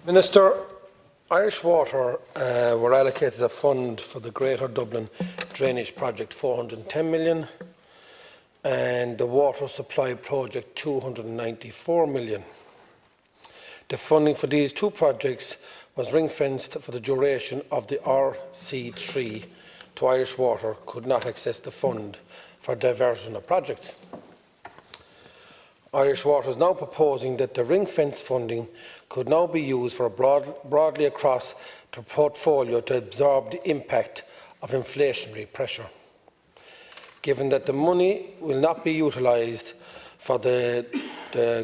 Minister, Irish Water were allocated a fund for the Greater Dublin Drainage Project, 410 million, and the Water Supply Project, 294 million. The funding for these two projects was ring-fenced for the duration of the RC3, to Irish Water could not access the fund for diversion of projects. Irish Water is now proposing that the ring-fence funding could now be used for broadly across the portfolio to absorb the impact of inflationary pressure. Given that the money will not be utilised for the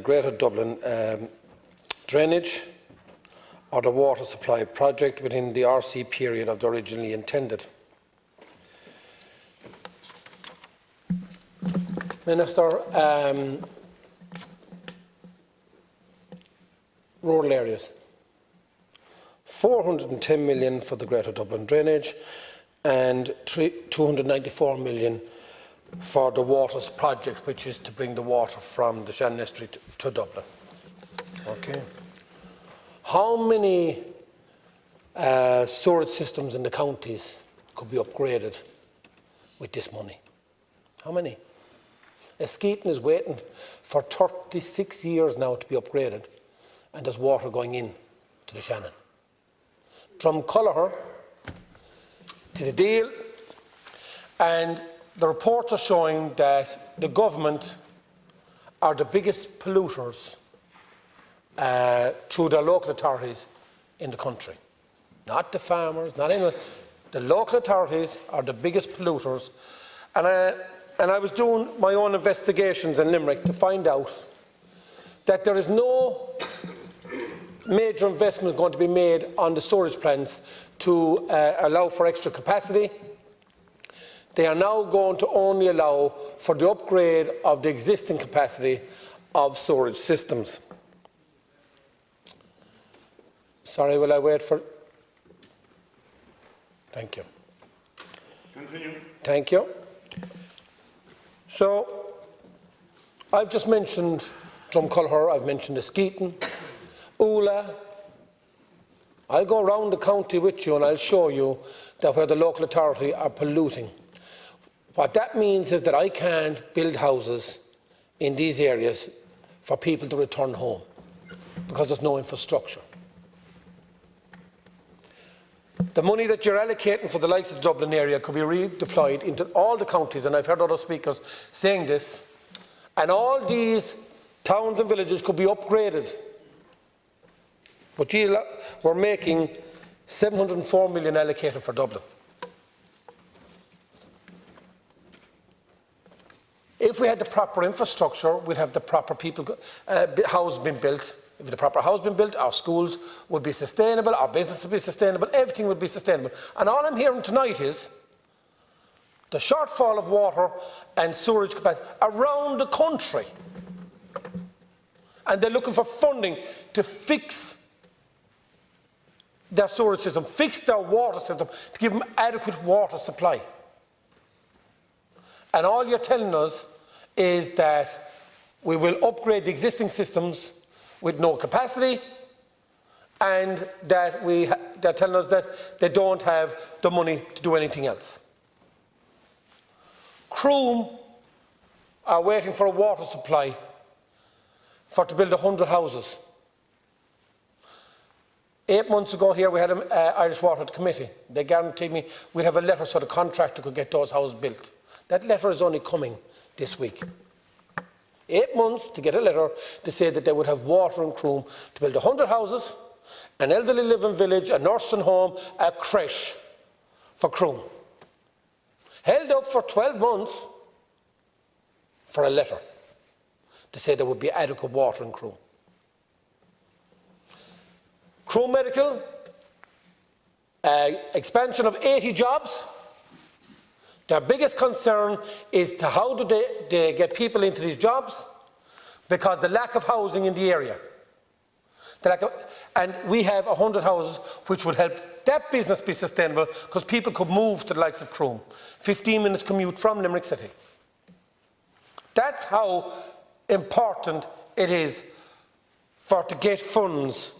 Greater Dublin drainage or the water supply project within the RC period of the originally intended. Minister, rural areas, 410 million for the Greater Dublin drainage and 294 million for the waters project, which is to bring the water from the Shannon Estuary to Dublin. Okay. How many sewerage systems in the counties could be upgraded with this money? How many? Skeeton is waiting for 36 years now to be upgraded, and there's water going in to the Shannon. Drumculloher did a deal, and the reports are showing that the government are the biggest polluters through their local authorities in the country. Not the farmers, not anyone. The local authorities are the biggest polluters. And I was doing my own investigations in Limerick to find out that there is no major investment going to be made on the storage plants to allow for extra capacity. They are now going to only allow for the upgrade of the existing capacity of storage systems. Sorry, will I wait for... Thank you. Continue. Thank you. So, I've just mentioned Drumculloher, I've mentioned Skeeton, Ula. I'll go around the county with you and I'll show you that where the local authority are polluting. What that means is that I can't build houses in these areas for people to return home because there's no infrastructure. The money that you're allocating for the likes of the Dublin area could be redeployed into all the counties, and I've heard other speakers saying this, and all these towns and villages could be upgraded. But we're making 704 million allocated for Dublin. If we had the proper infrastructure, we'd have the proper houses being built. If the proper house had been built, our schools would be sustainable, our business would be sustainable, everything would be sustainable. And all I'm hearing tonight is the shortfall of water and sewerage capacity around the country. And they're looking for funding to fix their sewerage system, fix their water system, to give them adequate water supply. And all you're telling us is that we will upgrade the existing systems with no capacity, and that they're telling us that they don't have the money to do anything else. Croom are waiting for a water supply to build 100 houses. 8 months ago here we had an Irish Water Committee. They guaranteed me we'd have a letter so the contractor could get those houses built. That letter is only coming this week. 8 months to get a letter to say that they would have water in Croom to build 100 houses, an elderly living village, a nursing home, a creche for Croom. Held up for 12 months for a letter to say there would be adequate water in Croom. Croom Medical, expansion of 80 jobs. Their biggest concern is to how do they get people into these jobs, because the lack of housing in the area. And we have 100 houses which would help that business be sustainable, because people could move to the likes of Croom. 15 minutes commute from Limerick City. That's how important it is to get funds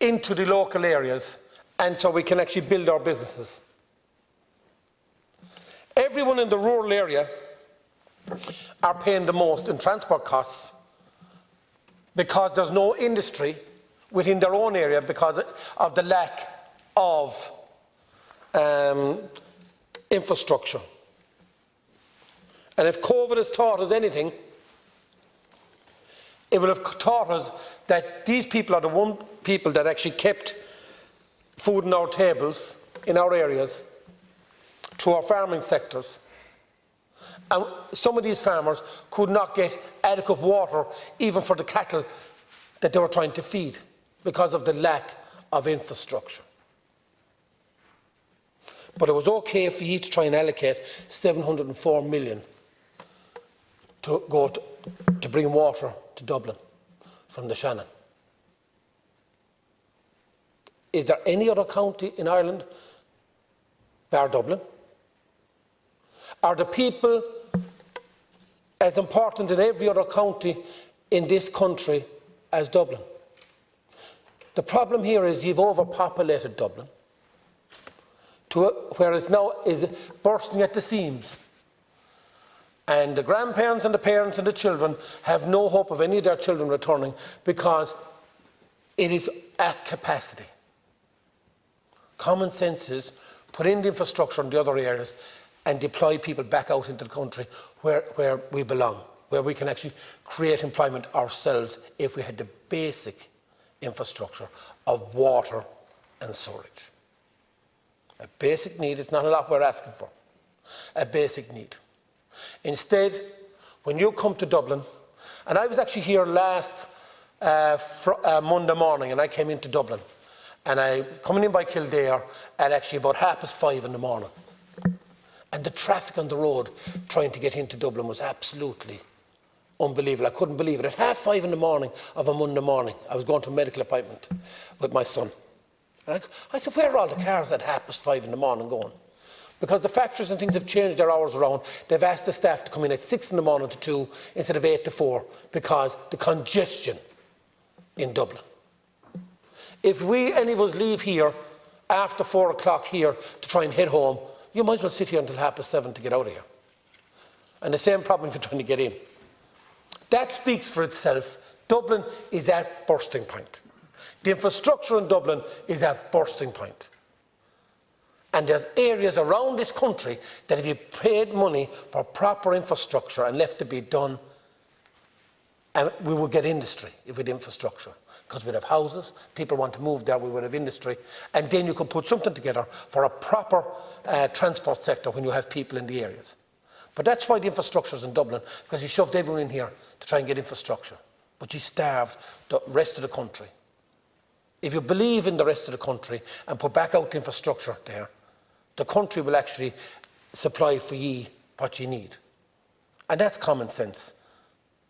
into the local areas, and so we can actually build our businesses. Everyone in the rural area are paying the most in transport costs because there's no industry within their own area because of the lack of infrastructure. And if COVID has taught us anything, it will have taught us that these people are the one people that actually kept food on our tables in our areas through our farming sectors. And some of these farmers could not get adequate water even for the cattle that they were trying to feed because of the lack of infrastructure. But it was okay for you to try and allocate 704 million to go to bring water to Dublin from the Shannon. Is there any other county in Ireland bar Dublin? Are the people as important in every other county in this country as Dublin? The problem here is you've overpopulated Dublin to where it's now is bursting at the seams. And the grandparents and the parents and the children have no hope of any of their children returning because it is at capacity. Common sense is put in the infrastructure in the other areas and deploy people back out into the country where we belong, where we can actually create employment ourselves if we had the basic infrastructure of water and storage. A basic need, it's not a lot we're asking for, a basic need. Instead, when you come to Dublin, and I was actually here last Monday morning, and I came into Dublin, and I coming in by Kildare at actually about 5:30 in the morning. And the traffic on the road trying to get into Dublin was absolutely unbelievable. I couldn't believe it. At 5:30 in the morning of a Monday morning, I was going to a medical appointment with my son. And I said, where are all the cars at 5:30 in the morning going? Because the factories and things have changed their hours around. They've asked the staff to come in at 6 in the morning to 2 instead of 8 to 4 because the congestion in Dublin. If any of us leave here after 4 o'clock here to try and head home, you might as well sit here until 7:30 to get out of here. And the same problem if you're trying to get in. That speaks for itself. Dublin is at bursting point. The infrastructure in Dublin is at bursting point. And there's areas around this country that if you paid money for proper infrastructure and left to be done, and we would get industry if we had infrastructure. Because we'd have houses, people want to move there, we would have industry, and then you could put something together for a proper transport sector when you have people in the areas. But that's why the infrastructure is in Dublin, because you shoved everyone in here to try and get infrastructure. But you starved the rest of the country. If you believe in the rest of the country and put back out the infrastructure there, the country will actually supply for you what you need. And that's common sense.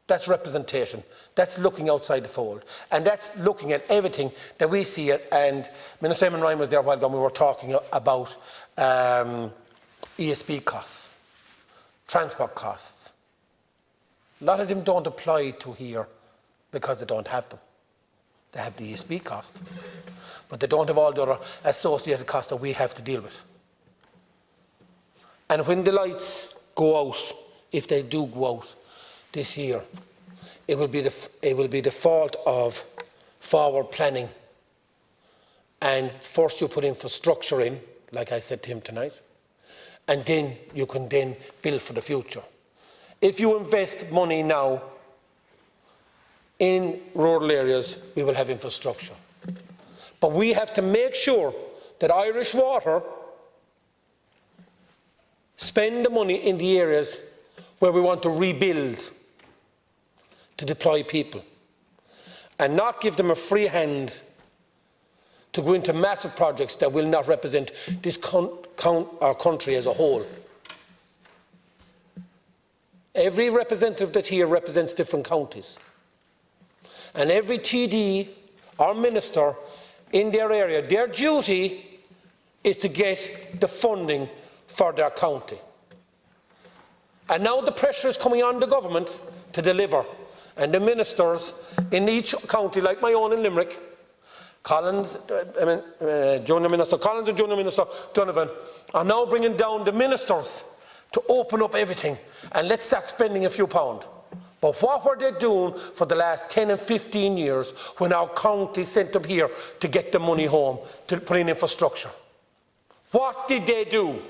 That's representation. That's looking outside the fold. And that's looking at everything that we see. And Minister Eamon Ryan was there a while ago and we were talking about ESB costs, transport costs. A lot of them don't apply to here because they don't have them. They have the ESB cost, but they don't have all the other associated costs that we have to deal with. And when the lights go out, if they do go out this year, it will be the fault of forward planning. And first you put infrastructure in, like I said to him tonight, and then you can then build for the future. If you invest money now in rural areas, we will have infrastructure. But we have to make sure that Irish Water spend the money in the areas where we want to rebuild, to deploy people, and not give them a free hand to go into massive projects that will not represent this our country as a whole. Every representative that's here represents different counties. And every TD or minister in their area, their duty is to get the funding for their county. And now the pressure is coming on the government to deliver. And the ministers in each county, like my own in Limerick, Junior Minister Collins and Junior Minister Donovan are now bringing down the ministers to open up everything and let's start spending a few pounds. But what were they doing for the last 10 and 15 years when our county sent them here to get the money home, to put in infrastructure? What did they do?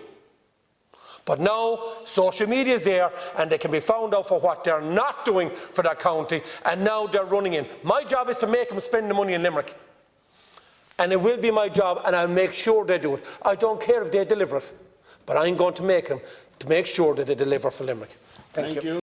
But now social media is there and they can be found out for what they're not doing for their county, and now they're running in. My job is to make them spend the money in Limerick. And it will be my job, and I'll make sure they do it. I don't care if they deliver it, but I'm going to make them to make sure that they deliver for Limerick. Thank you.